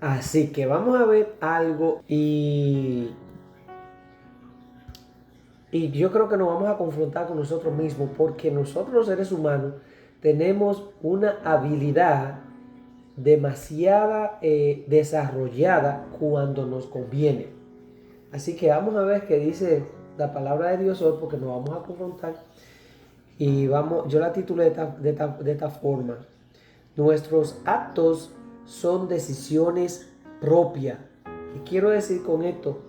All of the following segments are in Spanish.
Así que vamos a ver algo y yo creo que nos vamos a confrontar con nosotros mismos porque nosotros los seres humanos tenemos una habilidad demasiada desarrollada cuando nos conviene. Así que vamos a ver qué dice la palabra de Dios hoy porque nos vamos a confrontar y vamos, yo la titulé de esta forma. Nuestros actos son decisiones propias. Y quiero decir con esto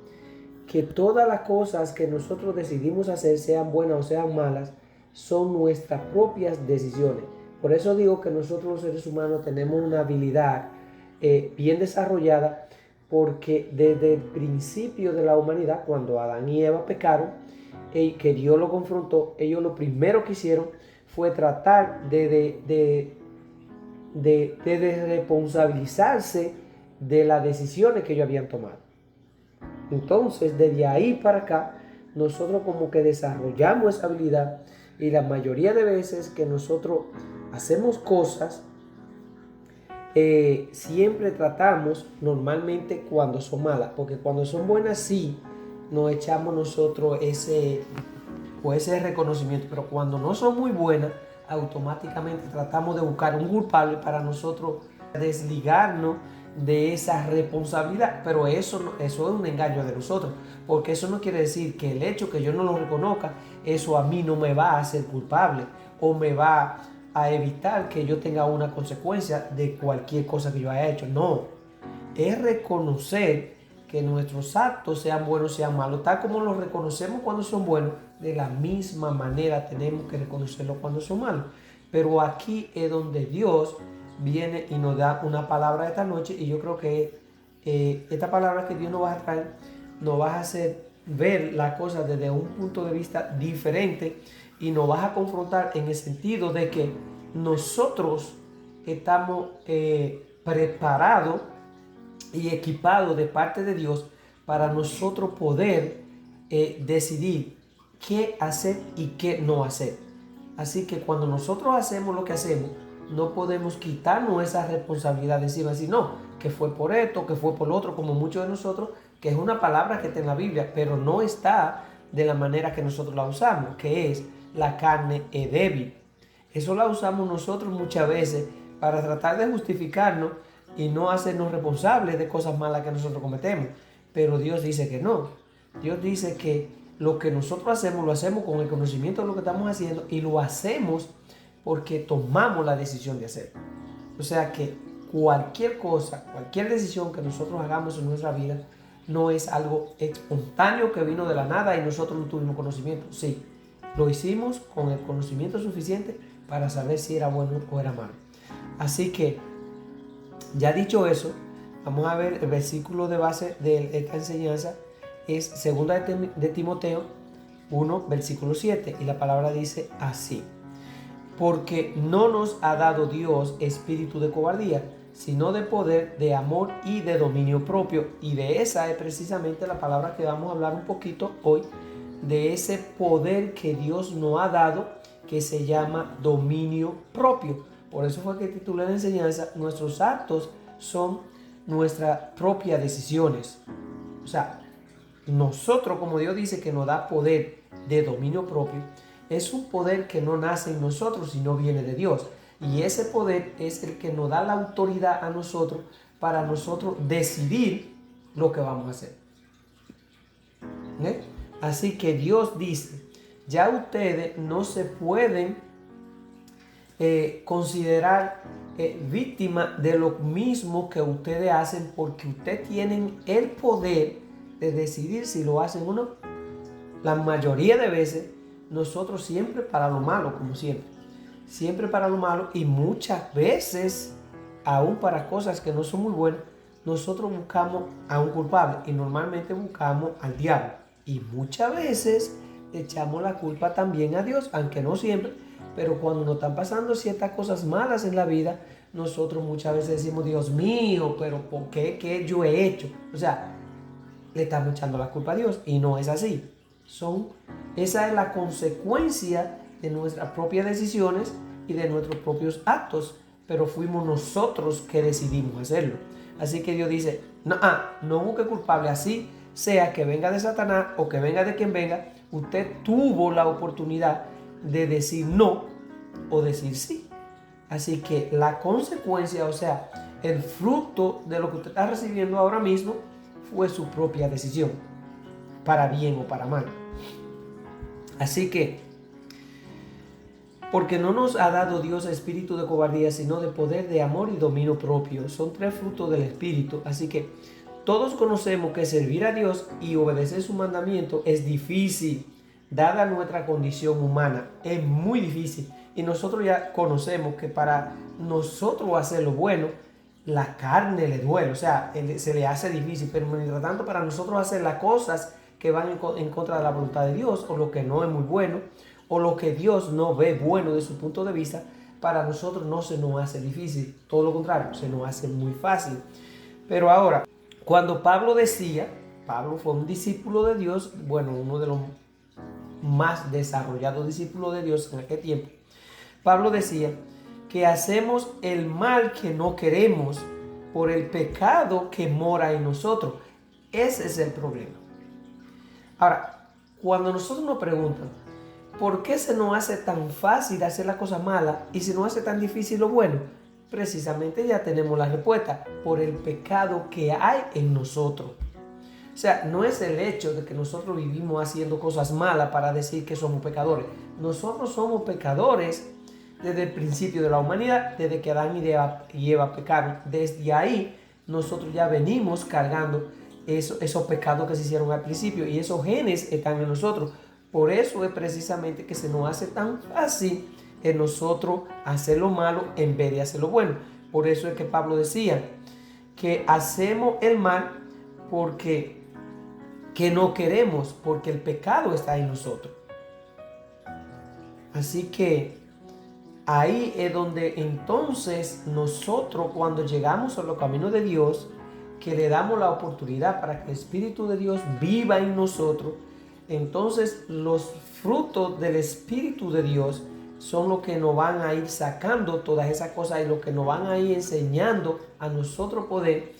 que todas las cosas que nosotros decidimos hacer, sean buenas o sean malas, son nuestras propias decisiones. Por eso digo que nosotros los seres humanos tenemos una habilidad bien desarrollada, porque desde el principio de la humanidad, cuando Adán y Eva pecaron, que Dios lo confrontó, ellos lo primero que hicieron fue tratar de responsabilizarse de las decisiones que ellos habían tomado. Entonces, desde ahí para acá, nosotros como que desarrollamos esa habilidad y la mayoría de veces que nosotros hacemos cosas, siempre tratamos normalmente cuando son malas, porque cuando son buenas sí nos echamos nosotros ese reconocimiento, pero cuando no son muy buenas, automáticamente tratamos de buscar un culpable para nosotros desligarnos de esa responsabilidad, pero eso es un engaño de nosotros, porque eso no quiere decir que el hecho que yo no lo reconozca, eso a mí no me va a hacer culpable o me va a evitar que yo tenga una consecuencia de cualquier cosa que yo haya hecho. No, es reconocer que nuestros actos, sean buenos o sean malos, tal como los reconocemos cuando son buenos, de la misma manera tenemos que reconocerlos cuando son malos. Pero aquí es donde Dios viene y nos da una palabra esta noche, y yo creo que esta palabra que Dios nos va a traer nos va a hacer ver las cosas desde un punto de vista diferente y nos va a confrontar en el sentido de que nosotros estamos preparados y equipados de parte de Dios para nosotros poder decidir qué hacer y qué no hacer. Así que cuando nosotros hacemos lo que hacemos, no podemos quitarnos esa responsabilidad de decir así, no, que fue por esto, que fue por lo otro, como muchos de nosotros, que es una palabra que está en la Biblia, pero no está de la manera que nosotros la usamos, que es la carne es débil. Eso la usamos nosotros muchas veces para tratar de justificarnos y no hacernos responsables de cosas malas que nosotros cometemos. Pero Dios dice que no. Dios dice que lo que nosotros hacemos, lo hacemos con el conocimiento de lo que estamos haciendo y lo hacemos porque tomamos la decisión de hacer. O sea que cualquier cosa, cualquier decisión que nosotros hagamos en nuestra vida no es algo espontáneo que vino de la nada y nosotros no tuvimos conocimiento. Sí, lo hicimos con el conocimiento suficiente para saber si era bueno o era malo. Así que, ya dicho eso, vamos a ver el versículo de base de esta enseñanza. Es 2 de Timoteo 1, versículo 7, y la palabra dice así: porque no nos ha dado Dios espíritu de cobardía, sino de poder, de amor y de dominio propio. Y de esa es precisamente la palabra que vamos a hablar un poquito hoy, de ese poder que Dios nos ha dado, que se llama dominio propio. Por eso fue que titulé la enseñanza: nuestros actos son nuestras propias decisiones. O sea, nosotros, como Dios dice que nos da poder de dominio propio, es un poder que no nace en nosotros, sino viene de Dios. Y ese poder es el que nos da la autoridad a nosotros para nosotros decidir lo que vamos a hacer. ¿Eh? Así que Dios dice, ya ustedes no se pueden considerar víctimas de lo mismo que ustedes hacen, porque ustedes tienen el poder de decidir si lo hacen o no. La mayoría de veces nosotros siempre para lo malo, como siempre para lo malo, y muchas veces aún para cosas que no son muy buenas, nosotros buscamos a un culpable y normalmente buscamos al diablo, y muchas veces echamos la culpa también a Dios, aunque no siempre. Pero cuando nos están pasando ciertas cosas malas en la vida, nosotros muchas veces decimos, Dios mío, pero ¿por qué? ¿Qué yo he hecho? O sea, le estamos echando la culpa a Dios, y no es así. Esa es la consecuencia de nuestras propias decisiones y de nuestros propios actos, pero fuimos nosotros que decidimos hacerlo. Así que Dios dice, no, no busque culpable, así sea que venga de Satanás o que venga de quien venga, usted tuvo la oportunidad de decir no o decir sí. Así que la consecuencia, o sea, el fruto de lo que usted está recibiendo ahora mismo fue su propia decisión, para bien o para mal. Así que, porque no nos ha dado Dios espíritu de cobardía, sino de poder, de amor y dominio propio. Son 3 frutos del espíritu. Así que todos conocemos que servir a Dios y obedecer su mandamiento es difícil, dada nuestra condición humana. Es muy difícil. Y nosotros ya conocemos que para nosotros hacer lo bueno, la carne le duele, o sea, se le hace difícil. Pero mientras tanto, para nosotros hacer las cosas que van en contra de la voluntad de Dios, o lo que no es muy bueno, o lo que Dios no ve bueno de su punto de vista, para nosotros no se nos hace difícil. Todo lo contrario, se nos hace muy fácil. Pero ahora, cuando Pablo decía, Pablo fue un discípulo de Dios, bueno, uno de los más desarrollados discípulos de Dios en aquel tiempo. Pablo decía que hacemos el mal que no queremos por el pecado que mora en nosotros. Ese es el problema. Ahora, cuando nosotros nos preguntan, ¿por qué se nos hace tan fácil hacer las cosas malas y se nos hace tan difícil lo bueno? Precisamente ya tenemos la respuesta, por el pecado que hay en nosotros. O sea, no es el hecho de que nosotros vivimos haciendo cosas malas para decir que somos pecadores. Nosotros somos pecadores desde el principio de la humanidad, desde que Adán y Eva pecaron. Desde ahí nosotros ya venimos cargando esos pecados que se hicieron al principio y esos genes están en nosotros. Por eso es precisamente que se nos hace tan fácil en nosotros hacer lo malo en vez de hacer lo bueno. Por eso es que Pablo decía que hacemos el mal porque que no queremos, porque el pecado está en nosotros. Así que ahí es donde entonces nosotros, cuando llegamos a los caminos de Dios, que le damos la oportunidad para que el Espíritu de Dios viva en nosotros, entonces los frutos del Espíritu de Dios son los que nos van a ir sacando todas esas cosas y los que nos van a ir enseñando a nosotros poder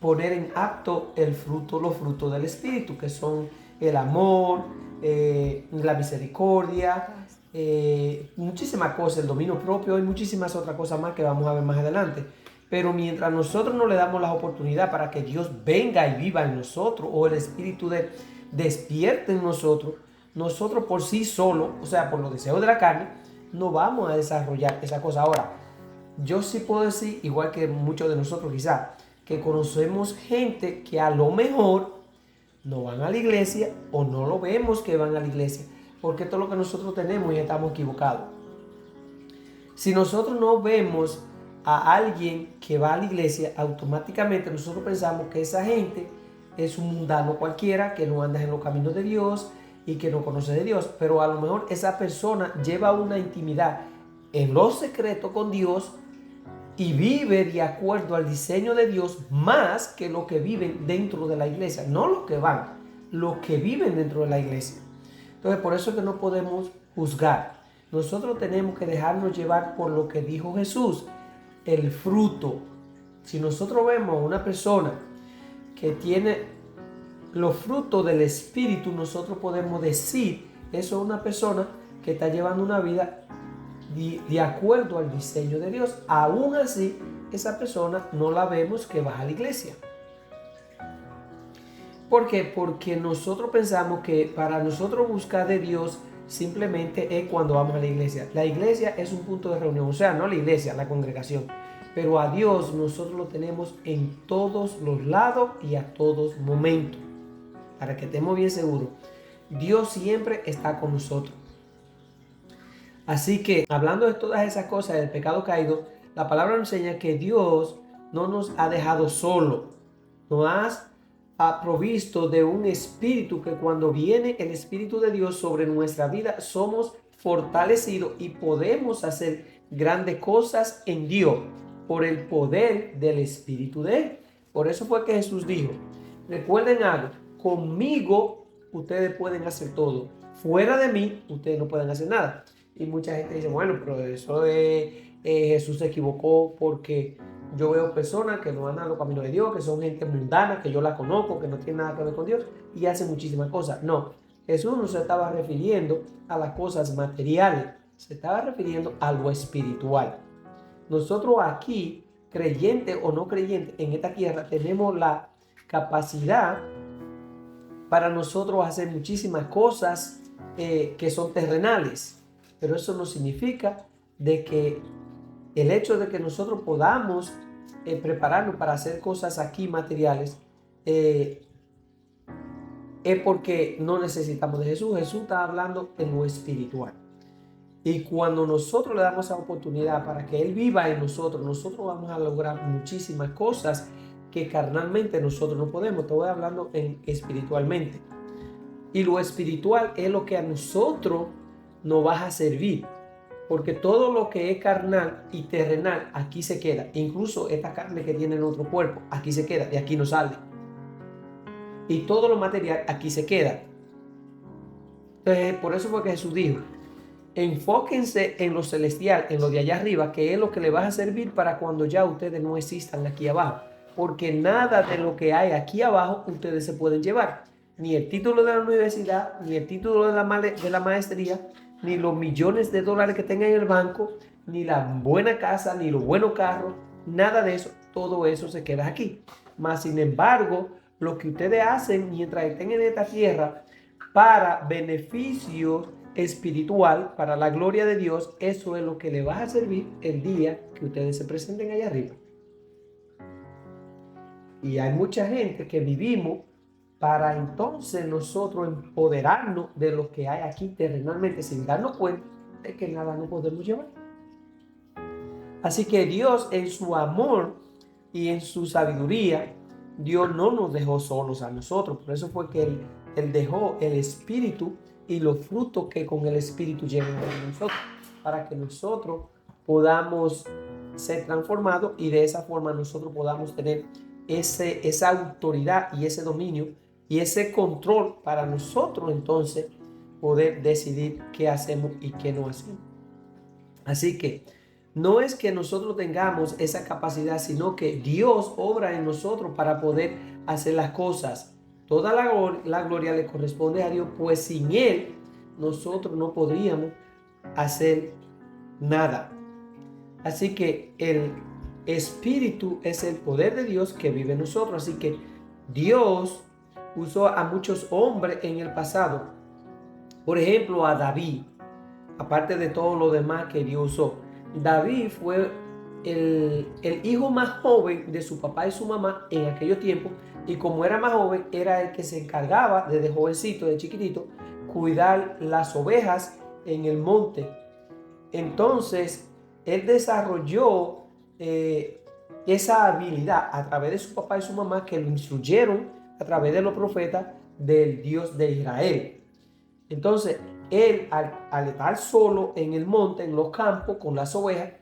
poner en acto los frutos del Espíritu, que son el amor, la misericordia, muchísimas cosas, el dominio propio y muchísimas otras cosas más que vamos a ver más adelante. Pero mientras nosotros no le damos la oportunidad para que Dios venga y viva en nosotros, o el Espíritu despierte en nosotros, nosotros por sí solos, o sea, por los deseos de la carne, no vamos a desarrollar esa cosa. Ahora, yo sí puedo decir, igual que muchos de nosotros quizás, que conocemos gente que a lo mejor no van a la iglesia o no lo vemos que van a la iglesia, porque esto es lo que nosotros tenemos y estamos equivocados. Si nosotros no vemos a alguien que va a la iglesia, automáticamente nosotros pensamos que esa gente es un mundano cualquiera, que no anda en los caminos de Dios y que no conoce de Dios, pero a lo mejor esa persona lleva una intimidad en lo secreto con Dios y vive de acuerdo al diseño de Dios más que lo que viven dentro de la iglesia. No los que van, los que viven dentro de la iglesia. Entonces, por eso es que no podemos juzgar. Nosotros tenemos que dejarnos llevar por lo que dijo Jesús, el fruto. Si nosotros vemos a una persona que tiene los frutos del Espíritu, nosotros podemos decir, eso es una persona que está llevando una vida de acuerdo al diseño de Dios. Aún así, esa persona no la vemos que va a la iglesia. ¿Por qué? Porque nosotros pensamos que para nosotros buscar de Dios simplemente es cuando vamos a la iglesia. La iglesia es un punto de reunión, o sea, no la iglesia, la congregación. Pero a Dios nosotros lo tenemos en todos los lados y a todos momentos. Para que estemos bien seguros, Dios siempre está con nosotros. Así que, hablando de todas esas cosas del pecado caído, la palabra nos enseña que Dios no nos ha dejado solo. Nos ha provisto de un espíritu que cuando viene el Espíritu de Dios sobre nuestra vida, somos fortalecidos y podemos hacer grandes cosas en Dios por el poder del Espíritu de Él. Por eso fue que Jesús dijo, recuerden algo, conmigo ustedes pueden hacer todo. Fuera de mí, ustedes no pueden hacer nada. Y mucha gente dice, bueno, pero eso Jesús se equivocó porque yo veo personas que no andan a los caminos de Dios, que son gente mundana, que yo la conozco, que no tiene nada que ver con Dios y hacen muchísimas cosas. No, Jesús no se estaba refiriendo a las cosas materiales, se estaba refiriendo a lo espiritual. Nosotros aquí, creyente o no creyente, en esta tierra tenemos la capacidad para nosotros hacer muchísimas cosas que son terrenales, pero eso no significa de que el hecho de que nosotros podamos prepararnos para hacer cosas aquí materiales es porque no necesitamos de Jesús. Jesús está hablando en lo espiritual. Y cuando nosotros le damos esa oportunidad para que Él viva en nosotros, nosotros vamos a lograr muchísimas cosas que carnalmente nosotros no podemos. Te voy hablando espiritualmente. Y lo espiritual es lo que a nosotros nos va a servir. Porque todo lo que es carnal y terrenal aquí se queda. Incluso esta carne que tiene nuestro cuerpo aquí se queda, de aquí no sale. Y todo lo material aquí se queda. Entonces, por eso fue que Jesús dijo, enfóquense en lo celestial, en lo de allá arriba, que es lo que le va a servir para cuando ya ustedes no existan aquí abajo. Porque nada de lo que hay aquí abajo ustedes se pueden llevar. Ni el título de la universidad, ni el título de la maestría, ni los millones de dólares que tengan en el banco, ni la buena casa, ni los buenos carros, nada de eso. Todo eso se queda aquí. Mas, sin embargo, lo que ustedes hacen mientras estén en esta tierra para beneficio espiritual, para la gloria de Dios, eso es lo que le va a servir el día que ustedes se presenten allá arriba. Y hay mucha gente que vivimos para entonces nosotros empoderarnos de lo que hay aquí terrenalmente sin darnos cuenta de que nada no podemos llevar. Así que Dios en su amor y en su sabiduría, Dios no nos dejó solos a nosotros. Por eso fue que Él dejó el Espíritu y los frutos que con el Espíritu llegan a nosotros, para que nosotros podamos ser transformados y de esa forma nosotros podamos tener esa autoridad y ese dominio y ese control para nosotros entonces poder decidir qué hacemos y qué no hacemos. Así que no es que nosotros tengamos esa capacidad, sino que Dios obra en nosotros para poder hacer las cosas. Toda la gloria le corresponde a Dios, pues sin Él nosotros no podríamos hacer nada. Así que el Espíritu es el poder de Dios que vive en nosotros. Así que Dios usó a muchos hombres en el pasado. Por ejemplo, a David, aparte de todo lo demás que Dios usó. David fue el hijo más joven de su papá y su mamá en aquellos tiempos, y como era más joven, era el que se encargaba desde jovencito, de chiquitito, cuidar las ovejas en el monte. Entonces, él desarrolló esa habilidad a través de su papá y su mamá, que lo instruyeron a través de los profetas del Dios de Israel. Entonces, él al estar solo en el monte, en los campos, con las ovejas,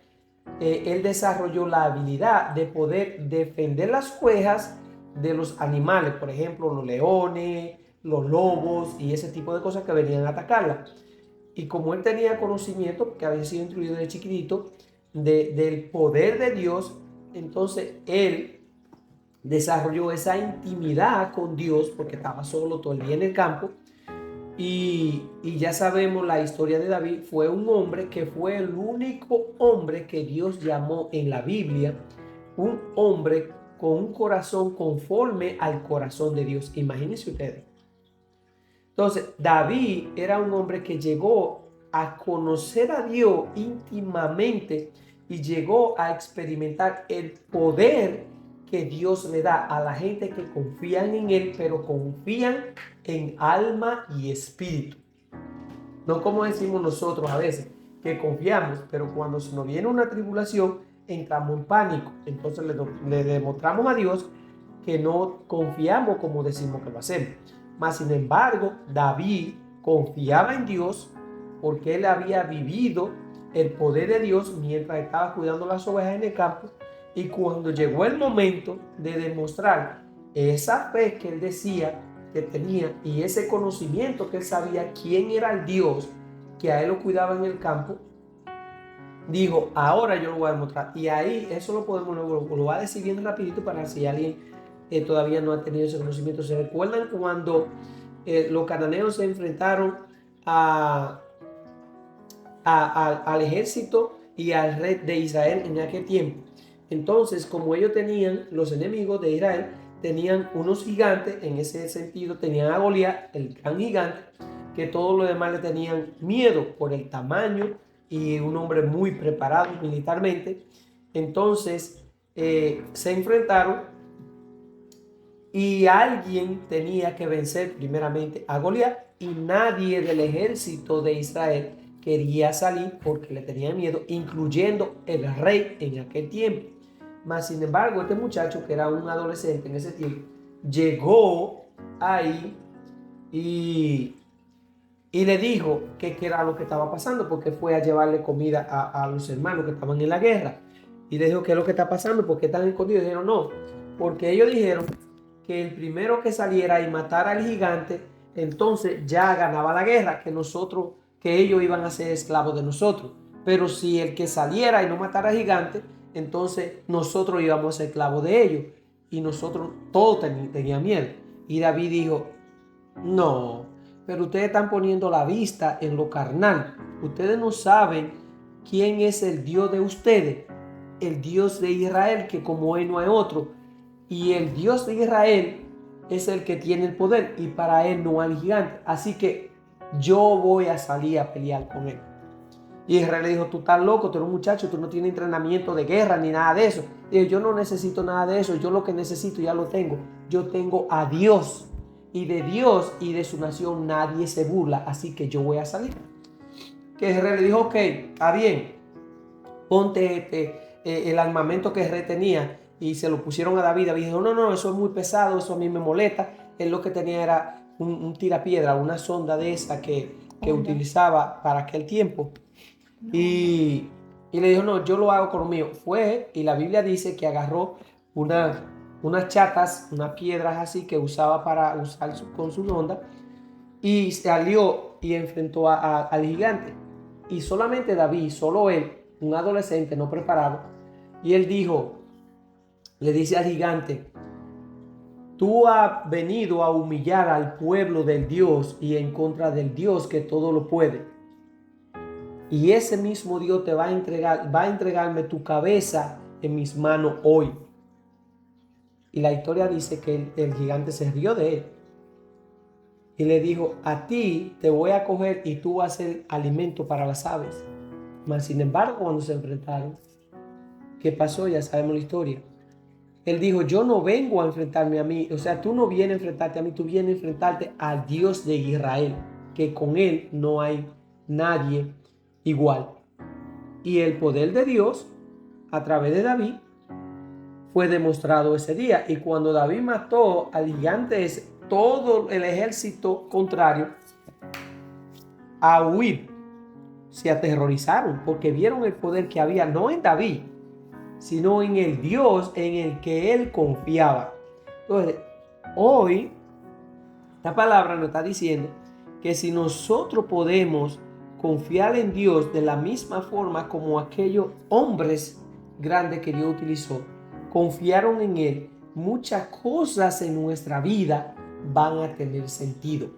él desarrolló la habilidad de poder defender las ovejas de los animales, por ejemplo, los leones, los lobos y ese tipo de cosas que venían a atacarla. Y como él tenía conocimiento, que había sido instruido de chiquitito, del poder de Dios, entonces él desarrolló esa intimidad con Dios, porque estaba solo todo el día en el campo. Y ya sabemos la historia de David. Fue un hombre que fue el único hombre que Dios llamó en la Biblia un hombre con un corazón conforme al corazón de Dios. Imagínense ustedes. Entonces, David era un hombre que llegó a conocer a Dios íntimamente y llegó a experimentar el poder que Dios le da a la gente que confían en Él, pero confían en alma y espíritu. No como decimos nosotros a veces, que confiamos, pero cuando se nos viene una tribulación, entramos en pánico. Entonces le demostramos a Dios que no confiamos como decimos que lo hacemos. Mas, sin embargo, David confiaba en Dios porque él había vivido el poder de Dios mientras estaba cuidando las ovejas en el campo. Y cuando llegó el momento de demostrar esa fe que él decía que tenía y ese conocimiento que él sabía quién era el Dios que a él lo cuidaba en el campo, dijo, ahora yo lo voy a demostrar. Y ahí eso lo podemos, lo va a decir bien rapidito para si alguien todavía no ha tenido ese conocimiento. ¿Se recuerdan cuando los cananeos se enfrentaron a, al ejército y al rey de Israel en aquel tiempo? Entonces, como ellos tenían, los enemigos de Israel, tenían unos gigantes, en ese sentido, tenían a Goliat, el gran gigante, que todos los demás le tenían miedo por el tamaño y un hombre muy preparado militarmente. Entonces, se enfrentaron y alguien tenía que vencer primeramente a Goliat y nadie del ejército de Israel quería salir porque le tenían miedo, incluyendo el rey en aquel tiempo. Mas, sin embargo, este muchacho, que era un adolescente en ese tiempo, llegó ahí y, y le dijo que qué era lo que estaba pasando, porque fue a llevarle comida a los hermanos que estaban en la guerra. Y le dijo, ¿qué es lo que está pasando? ¿Por qué están escondidos? Y dijeron, no, porque ellos dijeron que el primero que saliera y matara al gigante, entonces ya ganaba la guerra, que ellos iban a ser esclavos de nosotros. Pero si el que saliera y no matara al gigante, entonces nosotros íbamos a ser esclavos de ellos. Y nosotros todos teníamos miedo. Y David dijo, no, pero ustedes están poniendo la vista en lo carnal. Ustedes no saben quién es el Dios de ustedes, el Dios de Israel, que como él no hay otro. Y el Dios de Israel es el que tiene el poder y para él no hay gigante. Así que yo voy a salir a pelear con él. Y Israel le dijo, tú estás loco, tú eres un muchacho, tú no tienes entrenamiento de guerra ni nada de eso. Y dijo, yo no necesito nada de eso, yo lo que necesito ya lo tengo. Yo tengo a Dios. Y de Dios y de su nación nadie se burla, así que yo voy a salir. Que Israel le dijo, ok, está bien, ponte el armamento que Israel tenía. Y se lo pusieron a David. David dijo, no, no, eso es muy pesado, eso a mí me molesta. Él lo que tenía era un tirapiedra, una sonda de esa que utilizaba para aquel tiempo. Y le dijo, no, yo lo hago con lo mío. Fue, y la Biblia dice que agarró unas chatas, unas piedras así que usaba para usar con su sonda. Y salió y enfrentó al gigante. Y solamente David, solo él, un adolescente no preparado. Y él dijo, le dice al gigante, tú has venido a humillar al pueblo del Dios y en contra del Dios que todo lo puede. Y ese mismo Dios te va a entregarme tu cabeza en mis manos hoy. Y la historia dice que el gigante se rió de él. Y le dijo, a ti te voy a coger y tú vas a ser alimento para las aves. Mas sin embargo, cuando se enfrentaron, ¿qué pasó? Ya sabemos la historia. Él dijo, yo no vengo a enfrentarme a mí. O sea, tú no vienes a enfrentarte a mí, tú vienes a enfrentarte al Dios de Israel, que con él no hay nadie igual. Y el poder de Dios, a través de David, fue demostrado ese día. Y cuando David mató al gigante, todo el ejército contrario a huir, se aterrorizaron porque vieron el poder que había, no en David, sino en el Dios en el que él confiaba. Entonces, hoy, esta palabra nos está diciendo que si nosotros podemos confiar en Dios de la misma forma como aquellos hombres grandes que Dios utilizó, confiaron en Él, muchas cosas en nuestra vida van a tener sentido.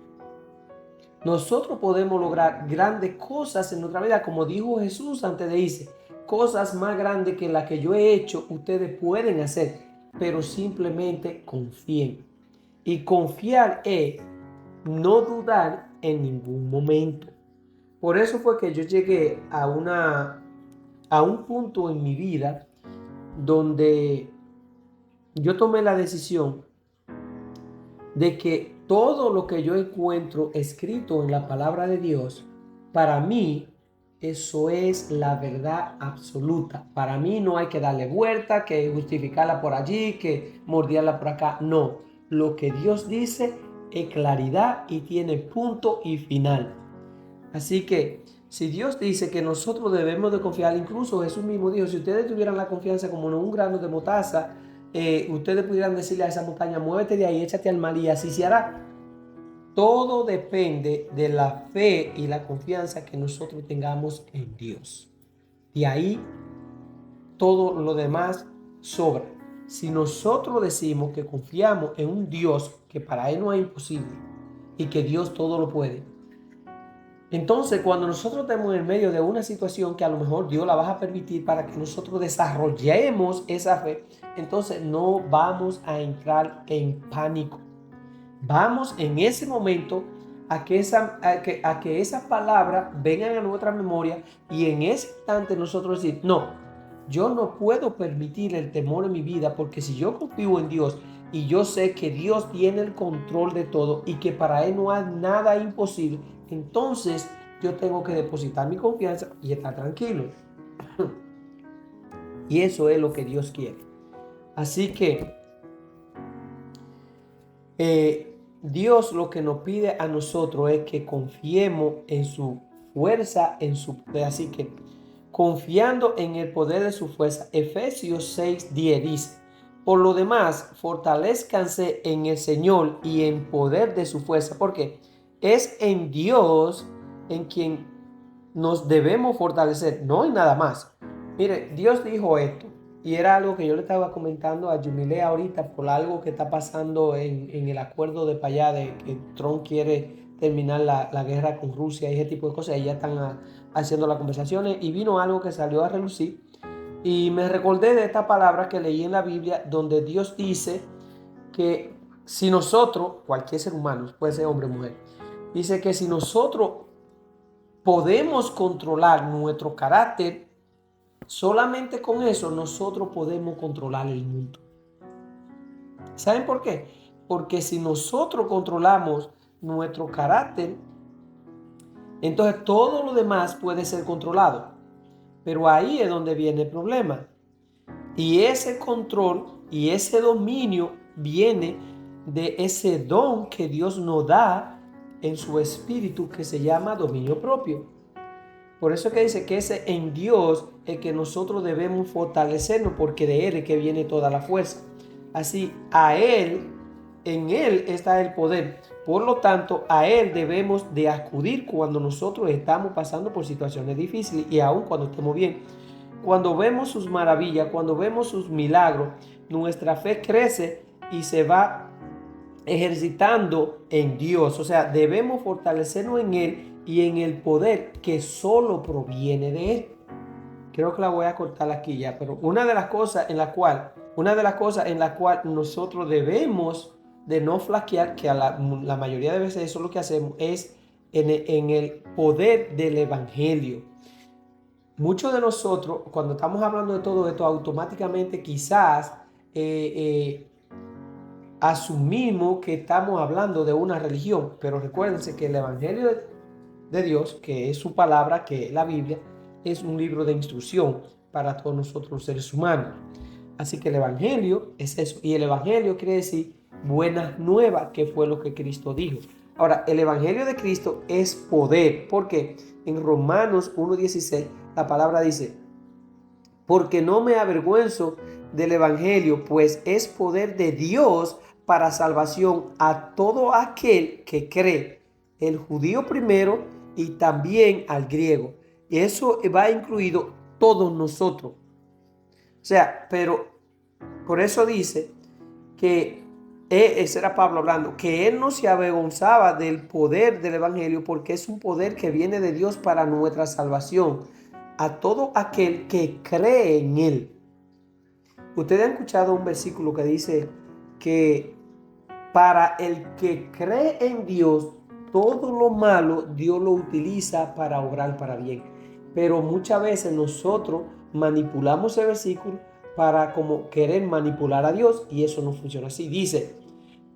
Nosotros podemos lograr grandes cosas en nuestra vida, como dijo Jesús antes de irse. Cosas más grandes que las que yo he hecho, ustedes pueden hacer, pero simplemente confíen. Y confiar es no dudar en ningún momento. Por eso fue que yo llegué a un punto en mi vida donde yo tomé la decisión de que todo lo que yo encuentro escrito en la palabra de Dios, para mí, eso es la verdad absoluta. Para mí no hay que darle vuelta, que justificarla por allí, que mordiarla por acá. No, lo que Dios dice es claridad y tiene punto y final. Así que si Dios dice que nosotros debemos de confiar, incluso Jesús mismo dijo, si ustedes tuvieran la confianza como en un grano de mostaza, ustedes pudieran decirle a esa montaña, muévete de ahí, échate al mar y así se hará. Todo depende de la fe y la confianza que nosotros tengamos en Dios. De ahí todo lo demás sobra. Si nosotros decimos que confiamos en un Dios que para Él no es imposible y que Dios todo lo puede, entonces cuando nosotros estemos en medio de una situación que a lo mejor Dios la va a permitir para que nosotros desarrollemos esa fe, entonces no vamos a entrar en pánico. Vamos en ese momento a que esas palabras vengan a nuestra memoria y en ese instante nosotros decir, no, yo no puedo permitir el temor en mi vida, porque si yo confío en Dios y yo sé que Dios tiene el control de todo y que para Él no hay nada imposible, entonces yo tengo que depositar mi confianza y estar tranquilo. Y eso es lo que Dios quiere. Así que Dios lo que nos pide a nosotros es que confiemos en su fuerza, en su poder. Así que confiando en el poder de su fuerza, Efesios 6:10 dice, por lo demás, fortalezcanse en el Señor y en poder de su fuerza, porque es en Dios en quien nos debemos fortalecer, no en nada más. Mire, Dios dijo esto. Y era algo que yo le estaba comentando a Yumile ahorita por algo que está pasando en el acuerdo de allá de que Trump quiere terminar la guerra con Rusia y ese tipo de cosas. Y ya están haciendo las conversaciones y vino algo que salió a relucir. Y me recordé de esta palabra que leí en la Biblia donde Dios dice que si nosotros, cualquier ser humano, puede ser hombre o mujer, dice que si nosotros podemos controlar nuestro carácter, solamente con eso nosotros podemos controlar el mundo. ¿Saben por qué? Porque si nosotros controlamos nuestro carácter, entonces todo lo demás puede ser controlado. Pero ahí es donde viene el problema. Y ese control y ese dominio viene de ese don que Dios nos da en su espíritu, que se llama dominio propio. Por eso es que dice que es en Dios el que nosotros debemos fortalecernos, porque de Él es que viene toda la fuerza. Así, a Él, en Él está el poder. Por lo tanto, a Él debemos de acudir cuando nosotros estamos pasando por situaciones difíciles y aún cuando estemos bien. Cuando vemos sus maravillas, cuando vemos sus milagros, nuestra fe crece y se va ejercitando en Dios. O sea, debemos fortalecernos en Él y en el poder que solo proviene de Él. Creo que la voy a cortar aquí ya, pero una de las cosas en la cual nosotros debemos de no flaquear, que a la mayoría de veces eso es lo que hacemos, es en el poder del Evangelio. Muchos de nosotros, cuando estamos hablando de todo esto, automáticamente quizás asumimos que estamos hablando de una religión, pero recuérdense que el Evangelio de Dios, que es su palabra, que es la Biblia, es un libro de instrucción para todos nosotros los seres humanos. Así que el Evangelio es eso, y el Evangelio quiere decir buenas nuevas, que fue lo que Cristo dijo. Ahora, el Evangelio de Cristo es poder, porque en Romanos 1:16 la palabra dice, porque no me avergüenzo del Evangelio, pues es poder de Dios para salvación a todo aquel que cree, el judío primero y también al griego. Y eso va incluido todos nosotros. O sea, pero por eso dice que, ese era Pablo hablando, que él no se avergonzaba del poder del Evangelio, porque es un poder que viene de Dios para nuestra salvación a todo aquel que cree en Él. Ustedes han escuchado un versículo que dice que para el que cree en Dios, todo lo malo Dios lo utiliza para obrar para bien. Pero muchas veces nosotros manipulamos ese versículo para como querer manipular a Dios, y eso no funciona así. Dice,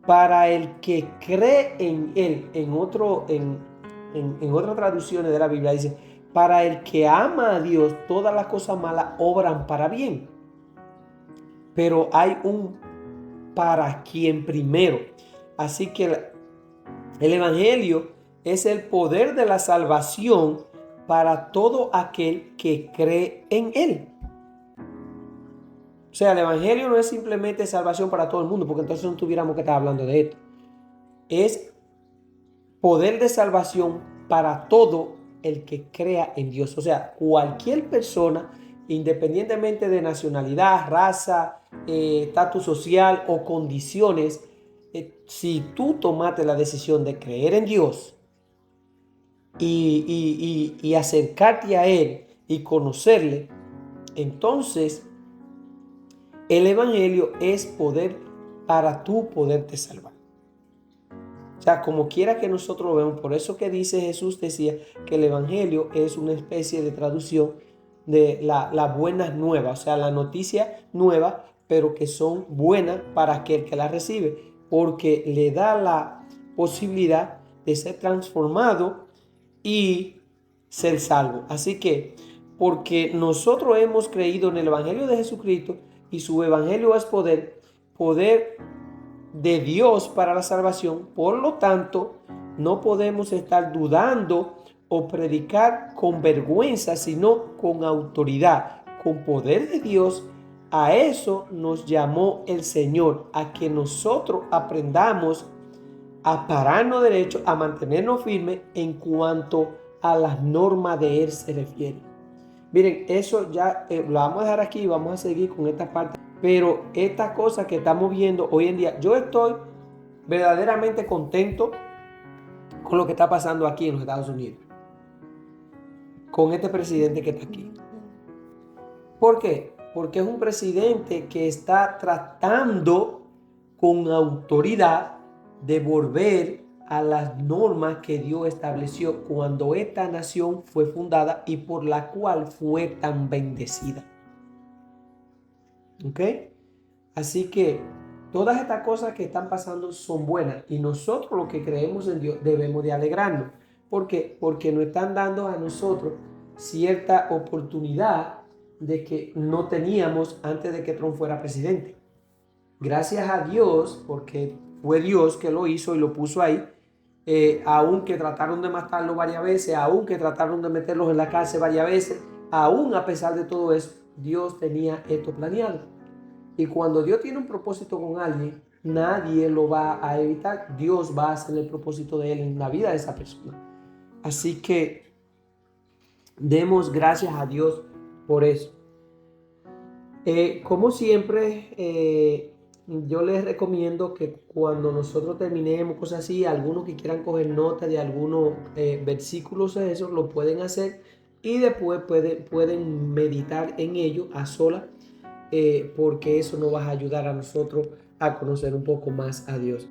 para el que cree en Él, en otras traducciones de la Biblia dice, para el que ama a Dios, todas las cosas malas obran para bien. Pero hay un para quien primero. Así que el Evangelio es el poder de la salvación para todo aquel que cree en Él. O sea, el Evangelio no es simplemente salvación para todo el mundo, porque entonces no tuviéramos que estar hablando de esto. Es poder de salvación para todo el que crea en Dios. O sea, cualquier persona, independientemente de nacionalidad, raza, estatus social o condiciones, si tú tomaste la decisión de creer en Dios y acercarte a Él y conocerle, entonces el Evangelio es poder para tú poderte salvar. O sea, como quiera que nosotros lo vemos, por eso que dice Jesús, decía que el Evangelio es una especie de traducción de la buenas nuevas, o sea, la noticia nueva, pero que son buenas para aquel que la recibe, porque le da la posibilidad de ser transformado y ser salvo. Así que, porque nosotros hemos creído en el Evangelio de Jesucristo y su Evangelio es poder de Dios para la salvación, por lo tanto, no podemos estar dudando o predicar con vergüenza, sino con autoridad, con poder de Dios. A eso nos llamó el Señor, a que nosotros aprendamos a pararnos derecho, a mantenernos firmes en cuanto a las normas de Él se refiere. Miren, eso ya lo vamos a dejar aquí y vamos a seguir con esta parte. Pero estas cosas que estamos viendo hoy en día, yo estoy verdaderamente contento con lo que está pasando aquí en los Estados Unidos, con este presidente que está aquí. ¿Por qué? Porque es un presidente que está tratando con autoridad de volver a las normas que Dios estableció cuando esta nación fue fundada y por la cual fue tan bendecida. ¿Ok? Así que todas estas cosas que están pasando son buenas y nosotros los que creemos en Dios debemos de alegrarnos. ¿Por qué? Porque nos están dando a nosotros cierta oportunidad de que no teníamos antes de que Trump fuera presidente. Gracias a Dios, porque fue Dios que lo hizo y lo puso ahí, aunque trataron de matarlo varias veces, aunque trataron de meterlos en la cárcel varias veces, aún a pesar de todo eso, Dios tenía esto planeado. Y cuando Dios tiene un propósito con alguien, nadie lo va a evitar. Dios va a hacer el propósito de Él en la vida de esa persona. Así que demos gracias a Dios por eso. Como siempre, yo les recomiendo que cuando nosotros terminemos cosas así, algunos que quieran coger nota de algunos versículos, eso lo pueden hacer y después pueden meditar en ello a solas, porque eso nos va a ayudar a nosotros a conocer un poco más a Dios.